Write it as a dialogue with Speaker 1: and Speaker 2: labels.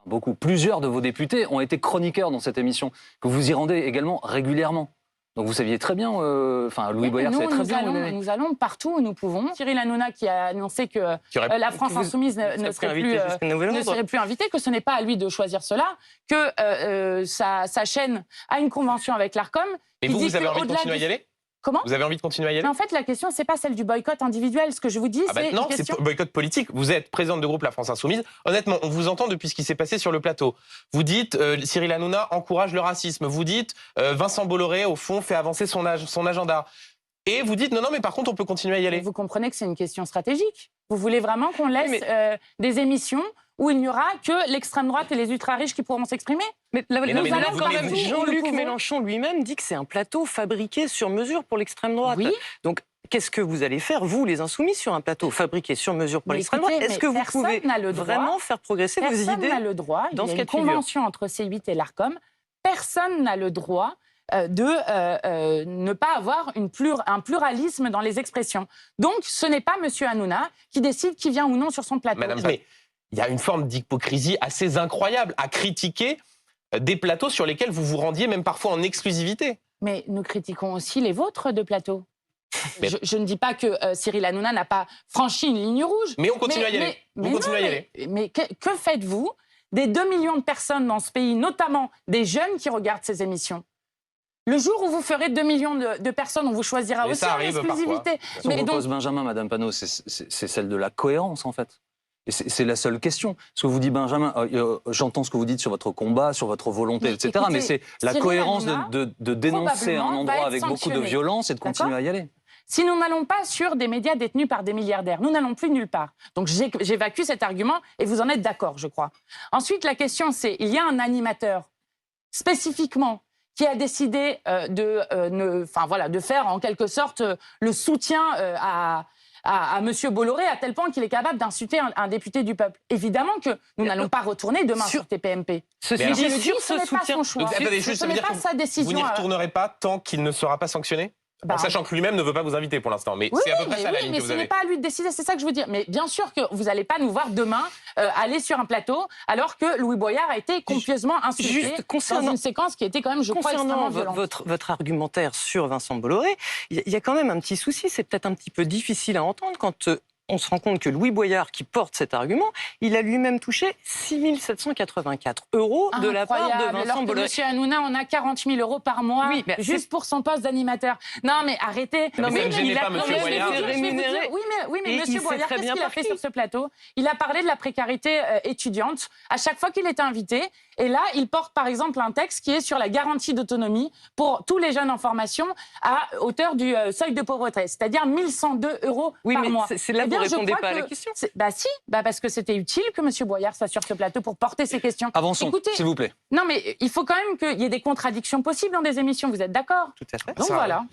Speaker 1: beaucoup. Plusieurs de vos députés ont été chroniqueurs dans cette émission, que vous y rendez également régulièrement. Donc vous saviez très bien, Louis Boyard savait très bien.
Speaker 2: Nous allons partout où nous pouvons. Cyril Hanouna qui a annoncé que la France Insoumise ne serait plus invitée, que ce n'est pas à lui de choisir cela, que sa chaîne a une convention avec l'Arcom.
Speaker 3: Et vous avez envie de continuer à y aller ?
Speaker 2: Comment ?
Speaker 3: Vous avez envie de continuer à y aller ?
Speaker 2: Mais en fait, la question, c'est pas celle du boycott individuel. Ce que je vous dis, c'est
Speaker 3: non,
Speaker 2: une question...
Speaker 3: c'est boycott politique. Vous êtes présidente de groupe La France Insoumise. Honnêtement, on vous entend depuis ce qui s'est passé sur le plateau. Vous dites Cyril Hanouna encourage le racisme. Vous dites Vincent Bolloré, au fond, fait avancer son agenda. Et vous dites non, mais par contre, on peut continuer à y aller.
Speaker 2: Vous comprenez que c'est une question stratégique. Vous voulez vraiment qu'on laisse des émissions où il n'y aura que l'extrême droite et les ultra-riches qui pourront s'exprimer ?
Speaker 4: Jean-Luc Mélenchon lui-même dit que c'est un plateau fabriqué sur mesure pour l'extrême droite.
Speaker 2: Oui.
Speaker 4: Donc, qu'est-ce que vous allez faire, vous, les Insoumis, sur un plateau fabriqué sur mesure pour l'extrême droite ? Est-ce que vous pouvez vraiment faire progresser vos idées ?
Speaker 2: Personne n'a le droit. Il y a une convention entre C8 et l'Arcom. Personne n'a le droit de ne pas avoir un pluralisme dans les expressions. Donc, ce n'est pas M. Hanouna qui décide qui vient ou non sur son plateau.
Speaker 3: Madame, mais il y a une forme d'hypocrisie assez incroyable à critiquer des plateaux sur lesquels vous vous rendiez même parfois en exclusivité.
Speaker 2: Mais nous critiquons aussi les vôtres de plateaux.
Speaker 3: Mais...
Speaker 2: Je ne dis pas que Cyril Hanouna n'a pas franchi une ligne rouge.
Speaker 3: Mais on continue à y aller.
Speaker 2: Mais que faites-vous des 2 millions de personnes dans ce pays, notamment des jeunes qui regardent ces émissions ? Le jour où vous ferez 2 millions de personnes, on vous choisira aussi en exclusivité.
Speaker 1: Ce que propose Benjamin, Madame Panot, c'est celle de la cohérence, en fait. Et c'est la seule question. Ce que vous dit Benjamin, j'entends ce que vous dites sur votre combat, sur votre volonté, etc. Écoutez, mais c'est la cohérence de dénoncer un endroit avec beaucoup de violence et de continuer à y aller.
Speaker 2: Si nous n'allons pas sur des médias détenus par des milliardaires, nous n'allons plus nulle part. Donc j'évacue cet argument et vous en êtes d'accord, je crois. Ensuite, la question c'est, il y a un animateur spécifiquement qui a décidé de faire en quelque sorte le soutien à M. Bolloré, à tel point qu'il est capable d'insulter un député du peuple. Évidemment que nous n'allons pas retourner demain sur TPMP.
Speaker 3: Ce n'est
Speaker 2: pas son choix. Ce n'est pas sa décision.
Speaker 3: Vous n'y retournerez pas tant qu'il ne sera pas sanctionné ? En sachant que lui-même ne veut pas vous inviter pour l'instant. Mais c'est à peu près ça la ligne que vous avez.
Speaker 2: Mais ce n'est pas à lui de décider, c'est ça que je veux dire. Mais bien sûr que vous n'allez pas nous voir demain aller sur un plateau alors que Louis Boyard a été copieusement insulté dans une séquence qui était quand même, je crois, extrêmement violente.
Speaker 4: Votre argumentaire sur Vincent Bolloré, il y a quand même un petit souci. C'est peut-être un petit peu difficile à entendre quand... on se rend compte que Louis Boyard, qui porte cet argument, il a lui-même touché 6 784 € de la part de Vincent Bolloré.
Speaker 2: M. Hanouna en a 40 000 € par mois, juste pour son poste d'animateur. Non, mais arrêtez.
Speaker 3: Non, mais ça ne gênait pas M. Boyard.
Speaker 2: Oui, mais M. Boyard, qu'est-ce qu'il a fait sur ce plateau ? Il a parlé de la précarité étudiante à chaque fois qu'il était invité. Et là, il porte par exemple un texte qui est sur la garantie d'autonomie pour tous les jeunes en formation à hauteur du seuil de pauvreté, c'est-à-dire 1 102 € par mois.
Speaker 4: C'est là vous ne répondez pas à la question.
Speaker 2: Parce que c'était utile que M. Boyard soit sur ce plateau pour porter ces questions.
Speaker 1: Avançons, s'il vous plaît.
Speaker 2: Non, mais il faut quand même qu'il y ait des contradictions possibles dans des émissions, vous êtes d'accord ?
Speaker 4: Tout à fait.
Speaker 2: Donc voilà.